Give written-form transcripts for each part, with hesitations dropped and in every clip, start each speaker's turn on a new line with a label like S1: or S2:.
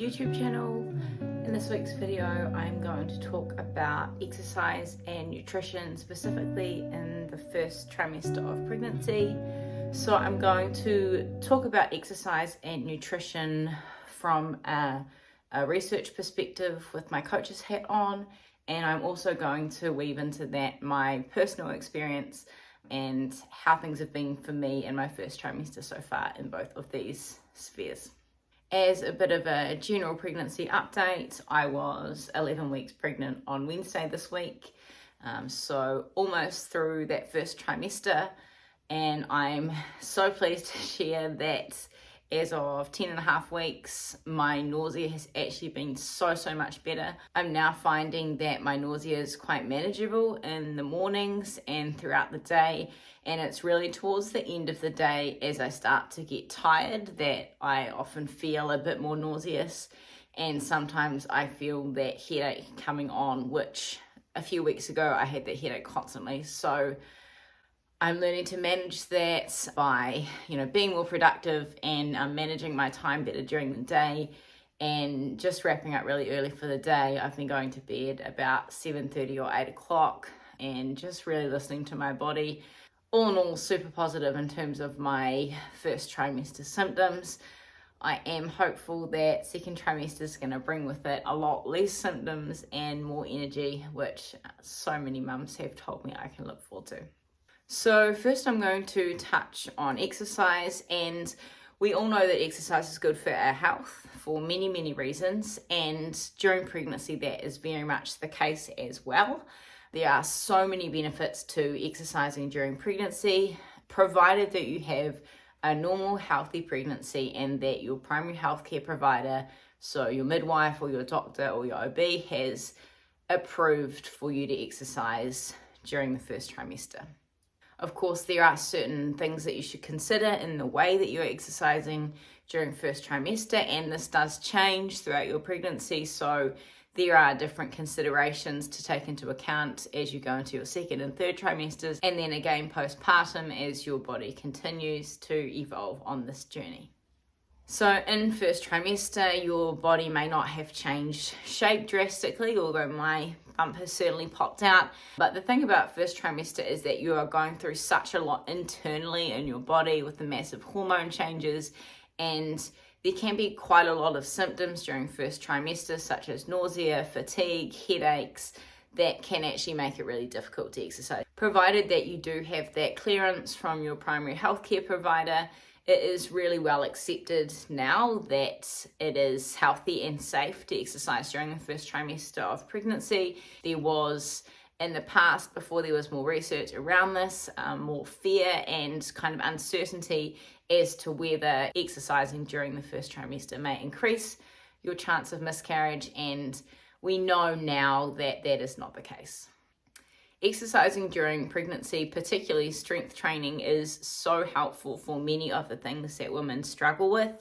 S1: YouTube channel. In this week's video, I'm going to talk about exercise and nutrition, specifically in the first trimester of pregnancy. So I'm going to talk about exercise and nutrition from a research perspective with my coach's hat on, and I'm also going to weave into that my personal experience and how things have been for me in my first trimester so far in both of these spheres. As a bit of a general pregnancy update, I was 11 weeks pregnant on Wednesday this week, so almost through that first trimester, and I'm so pleased to share that as of 10 and a half weeks, my nausea has actually been so much better. I'm now finding that my nausea is quite manageable in the mornings and throughout the day, and it's really towards the end of the day as I start to get tired that I often feel a bit more nauseous, and sometimes I feel that headache coming on, which a few weeks ago I had that headache constantly. So I'm learning to manage that by, being more productive and managing my time better during the day, and just wrapping up really early for the day. I've been going to bed about 7:30 or 8 o'clock and just really listening to my body. All in all, super positive in terms of my first trimester symptoms. I am hopeful that second trimester is going to bring with it a lot less symptoms and more energy, which so many mums have told me I can look forward to. So first I'm going to touch on exercise, and we all know that exercise is good for our health for many reasons, and during pregnancy that is very much the case as well. There are so many benefits to exercising during pregnancy, provided that you have a normal healthy pregnancy and that your primary healthcare provider, so your midwife or your doctor or your OB, has approved for you to exercise during the first trimester. Of course, there are certain things that you should consider in the way that you're exercising during first trimester, and this does change throughout your pregnancy. So there are different considerations to take into account as you go into your second and third trimesters, and then again postpartum as your body continues to evolve on this journey. So in first trimester, your body may not have changed shape drastically, although my bump has certainly popped out. But the thing about first trimester is that you are going through such a lot internally in your body with the massive hormone changes, and there can be quite a lot of symptoms during first trimester, such as nausea, fatigue, headaches, that can actually make it really difficult to exercise. Provided that you do have that clearance from your primary healthcare provider, it is really well accepted now that it is healthy and safe to exercise during the first trimester of pregnancy. There was, in the past, before there was more research around this, more fear and kind of uncertainty as to whether exercising during the first trimester may increase your chance of miscarriage, and we know now that that is not the case. Exercising during pregnancy, particularly strength training, is so helpful for many of the things that women struggle with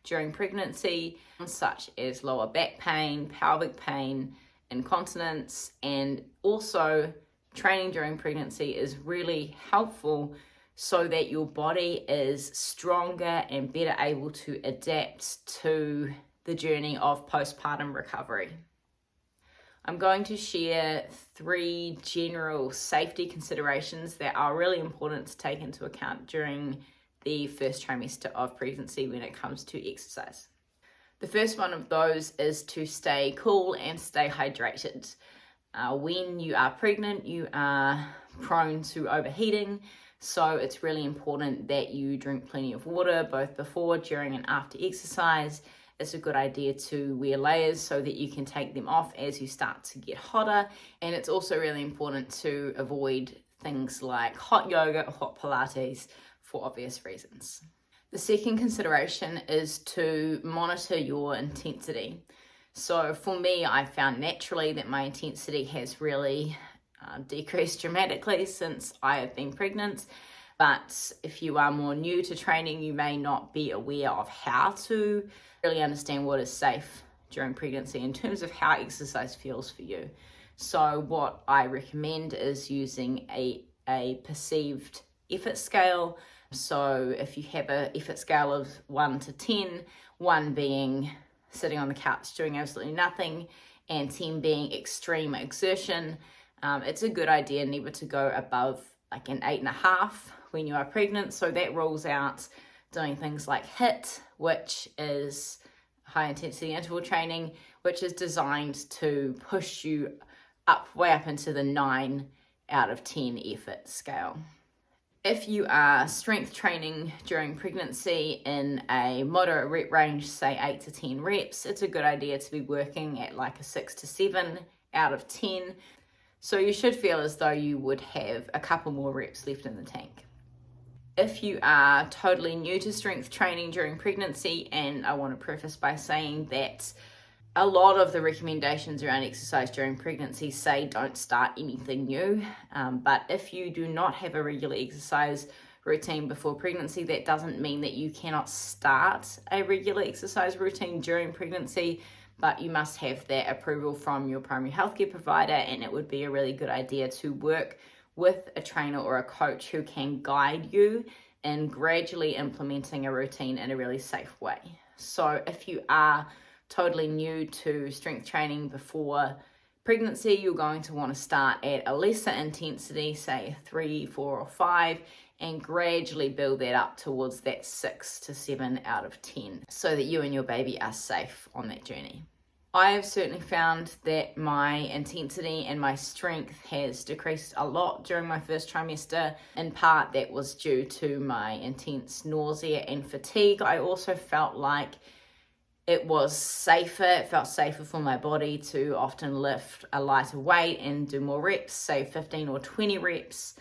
S1: during pregnancy, such as lower back pain, pelvic pain, incontinence, and also training during pregnancy is really helpful so that your body is stronger and better able to adapt to the journey of postpartum recovery. I'm going to share 3 general safety considerations that are really important to take into account during the first trimester of pregnancy when it comes to exercise. The first one of those is to stay cool and stay hydrated. When you are pregnant, you are prone to overheating, so it's really important that you drink plenty of water both before, during, and after exercise. It's a good idea to wear layers so that you can take them off as you start to get hotter. And it's also really important to avoid things like hot yoga or hot Pilates for obvious reasons. The second consideration is to monitor your intensity. So for me, I found naturally that my intensity has really decreased dramatically since I have been pregnant. But if you are more new to training, you may not be aware of how to really understand what is safe during pregnancy in terms of how exercise feels for you. So what I recommend is using a perceived effort scale. So if you have an effort scale of 1 to 10, 1 being sitting on the couch doing absolutely nothing, and 10 being extreme exertion. It's a good idea never to go above like an 8.5 when you are pregnant. So that rules out doing things like HIIT, which is high intensity interval training, which is designed to push you way up into the 9 out of 10 effort scale. If you are strength training during pregnancy in a moderate rep range, say 8 to 10 reps, it's a good idea to be working at like a 6 to 7 out of 10. So you should feel as though you would have a couple more reps left in the tank. If you are totally new to strength training during pregnancy, and I want to preface by saying that a lot of the recommendations around exercise during pregnancy say don't start anything new. But if you do not have a regular exercise routine before pregnancy, that doesn't mean that you cannot start a regular exercise routine during pregnancy, but you must have that approval from your primary healthcare provider, and it would be a really good idea to work with a trainer or a coach who can guide you in gradually implementing a routine in a really safe way. So if you are totally new to strength training before pregnancy, you're going to want to start at a lesser intensity, say 3, 4, or 5, and gradually build that up towards that 6 to 7 out of 10 so that you and your baby are safe on that journey. I have certainly found that my intensity and my strength has decreased a lot during my first trimester. In part, that was due to my intense nausea and fatigue. I also felt like it was safer. It felt safer for my body to often lift a lighter weight and do more reps, say 15 or 20 reps,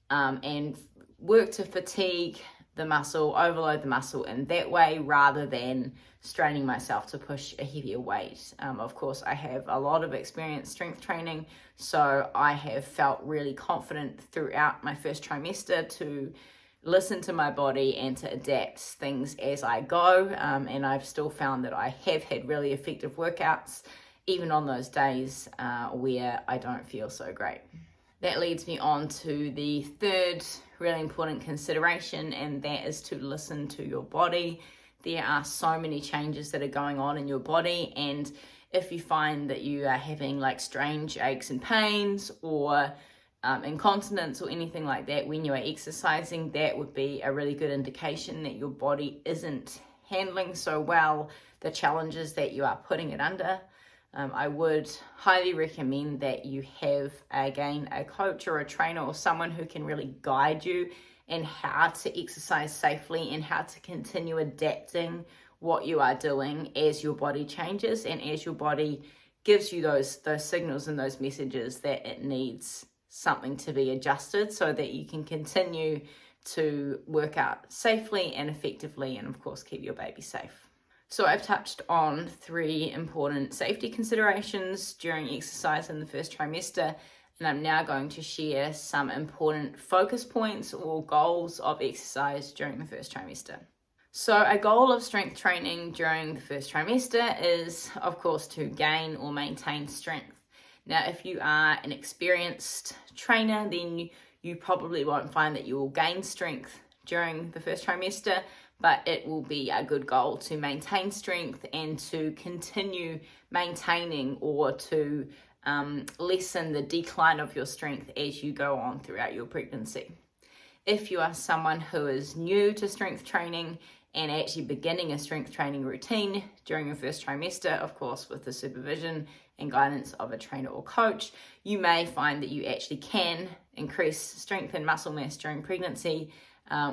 S1: and work to fatigue the muscle, overload the muscle in that way rather than straining myself to push a heavier weight. Of course, I have a lot of experience strength training, so I have felt really confident throughout my first trimester to listen to my body and to adapt things as I go. And I've still found that I have had really effective workouts, even on those days where I don't feel so great. That leads me on to the third really important consideration, and that is to listen to your body. There are so many changes that are going on in your body, and if you find that you are having like strange aches and pains or incontinence or anything like that when you are exercising, that would be a really good indication that your body isn't handling so well the challenges that you are putting it under. I would highly recommend that you have, again, a coach or a trainer or someone who can really guide you in how to exercise safely and how to continue adapting what you are doing as your body changes and as your body gives you those signals and those messages that it needs something to be adjusted so that you can continue to work out safely and effectively and, of course, keep your baby safe. So I've touched on 3 important safety considerations during exercise in the first trimester, and I'm now going to share some important focus points or goals of exercise during the first trimester. So a goal of strength training during the first trimester is, of course, to gain or maintain strength. Now, if you are an experienced trainer, then you probably won't find that you will gain strength during the first trimester, but it will be a good goal to maintain strength and to continue maintaining or to lessen the decline of your strength as you go on throughout your pregnancy. If you are someone who is new to strength training and actually beginning a strength training routine during your first trimester, of course, with the supervision and guidance of a trainer or coach, you may find that you actually can increase strength and muscle mass during pregnancy,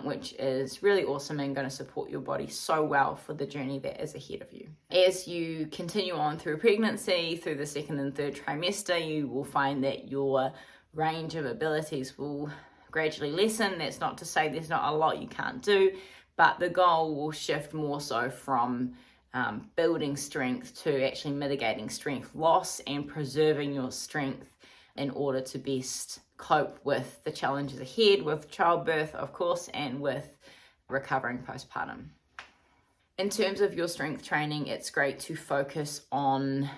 S1: which is really awesome and going to support your body so well for the journey that is ahead of you. As you continue on through pregnancy, through the second and third trimester, you will find that your range of abilities will gradually lessen. That's not to say there's not a lot you can't do, but the goal will shift more so from building strength to actually mitigating strength loss and preserving your strength in order to best cope with the challenges ahead, with childbirth, of course, and with recovering postpartum. In terms of your strength training, it's great to focus on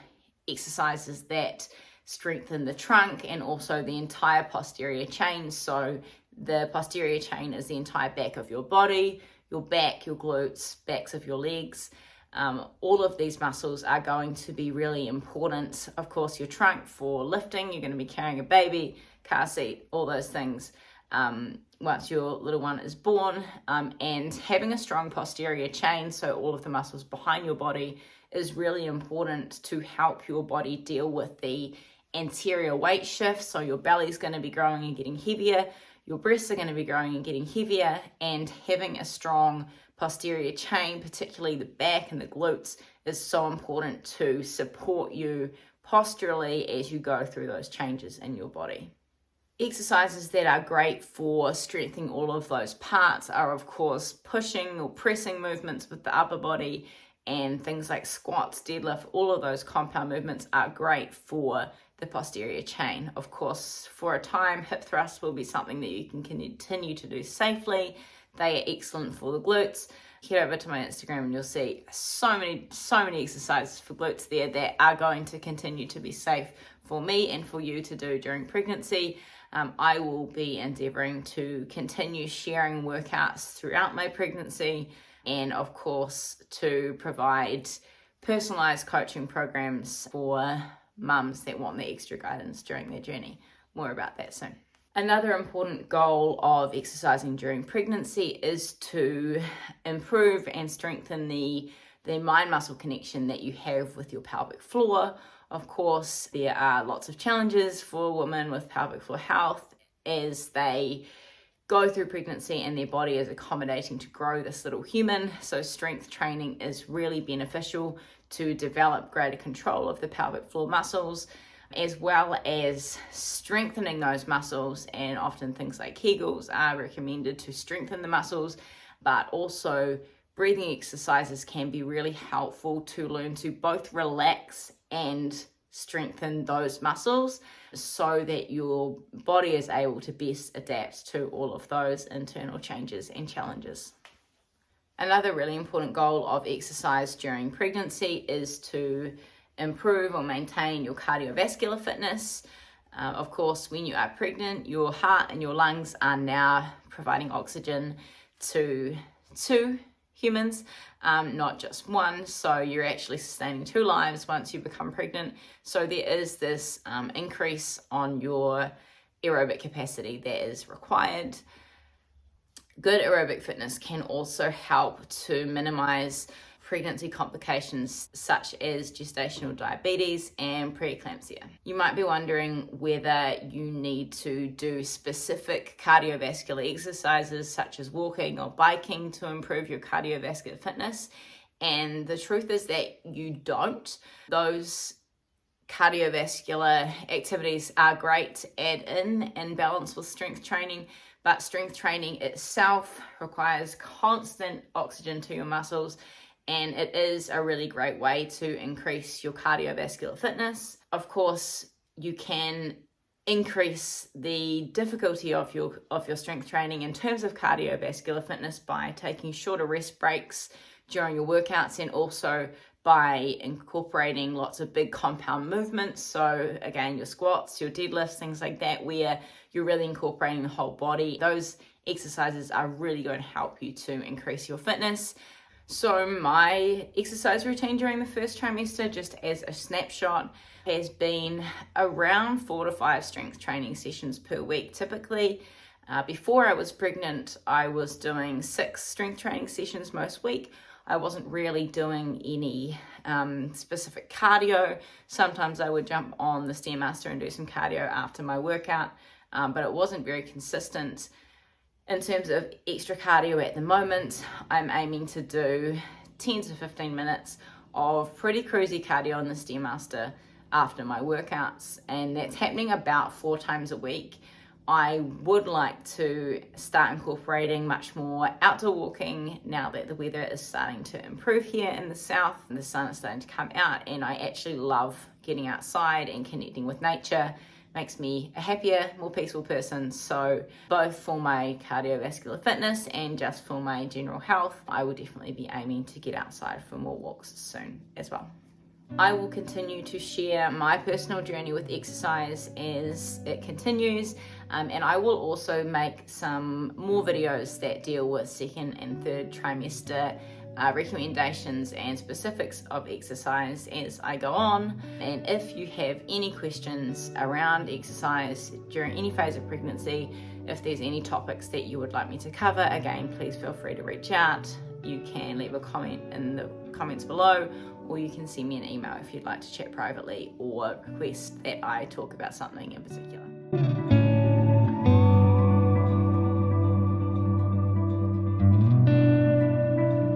S1: exercises that strengthen the trunk and also the entire posterior chain. So the posterior chain is the entire back of your body, your back, your glutes, backs of your legs. All of these muscles are going to be really important. Of course, your trunk for lifting, you're going to be carrying a baby, car seat, all those things once your little one is born, and having a strong posterior chain, so all of the muscles behind your body, is really important to help your body deal with the anterior weight shift. So your belly's going to be growing and getting heavier, your breasts are going to be growing and getting heavier, and having a strong posterior chain, particularly the back and the glutes, is so important to support you posturally as you go through those changes in your body. Exercises that are great for strengthening all of those parts are, of course, pushing or pressing movements with the upper body, and things like squats, deadlift. All of those compound movements are great for the posterior chain. Of course, for a time, hip thrusts will be something that you can continue to do safely. They are excellent for the glutes. Head over to my Instagram and you'll see so many exercises for glutes there that are going to continue to be safe for me and for you to do during pregnancy. I will be endeavoring to continue sharing workouts throughout my pregnancy, and of course to provide personalized coaching programs for mums that want the extra guidance during their journey. More about that soon. Another important goal of exercising during pregnancy is to improve and strengthen the mind-muscle connection that you have with your pelvic floor. Of course, there are lots of challenges for women with pelvic floor health as they go through pregnancy and their body is accommodating to grow this little human. So strength training is really beneficial to develop greater control of the pelvic floor muscles, as well as strengthening those muscles. And often things like Kegels are recommended to strengthen the muscles, but also breathing exercises can be really helpful to learn to both relax and strengthen those muscles so that your body is able to best adapt to all of those internal changes and challenges. Another really important goal of exercise during pregnancy is to improve or maintain your cardiovascular fitness. Of course, when you are pregnant, your heart and your lungs are now providing oxygen to two humans, not just one. So you're actually sustaining two lives once you become pregnant. So there is this increase on your aerobic capacity that is required. Good aerobic fitness can also help to minimize pregnancy complications such as gestational diabetes and preeclampsia. You might be wondering whether you need to do specific cardiovascular exercises such as walking or biking to improve your cardiovascular fitness. And the truth is that you don't. Those cardiovascular activities are great to add in balance with strength training, but strength training itself requires constant oxygen to your muscles, and it is a really great way to increase your cardiovascular fitness. Of course, you can increase the difficulty of your strength training in terms of cardiovascular fitness by taking shorter rest breaks during your workouts, and also by incorporating lots of big compound movements. So again, your squats, your deadlifts, things like that, where you're really incorporating the whole body. Those exercises are really going to help you to increase your fitness. So my exercise routine during the first trimester, just as a snapshot, has been around 4 to 5 strength training sessions per week typically. Before I was pregnant, I was doing 6 strength training sessions most week. I wasn't really doing any specific cardio. Sometimes I would jump on the Stairmaster and do some cardio after my workout, but it wasn't very consistent. In terms of extra cardio at the moment, I'm aiming to do 10 to 15 minutes of pretty cruisy cardio on the Stairmaster after my workouts, and that's happening about 4 times a week. I would like to start incorporating much more outdoor walking now that the weather is starting to improve here in the south and the sun is starting to come out, and I actually love getting outside and connecting with nature. Makes me a happier, more peaceful person. So both for my cardiovascular fitness and just for my general health, I will definitely be aiming to get outside for more walks soon as well. I will continue to share my personal journey with exercise as it continues, and I will also make some more videos that deal with second and third trimester recommendations and specifics of exercise as I go on. And if you have any questions around exercise during any phase of pregnancy, if there's any topics that you would like me to cover, again, please feel free to reach out. You can leave a comment in the comments below, or you can send me an email if you'd like to chat privately or request that I talk about something in particular.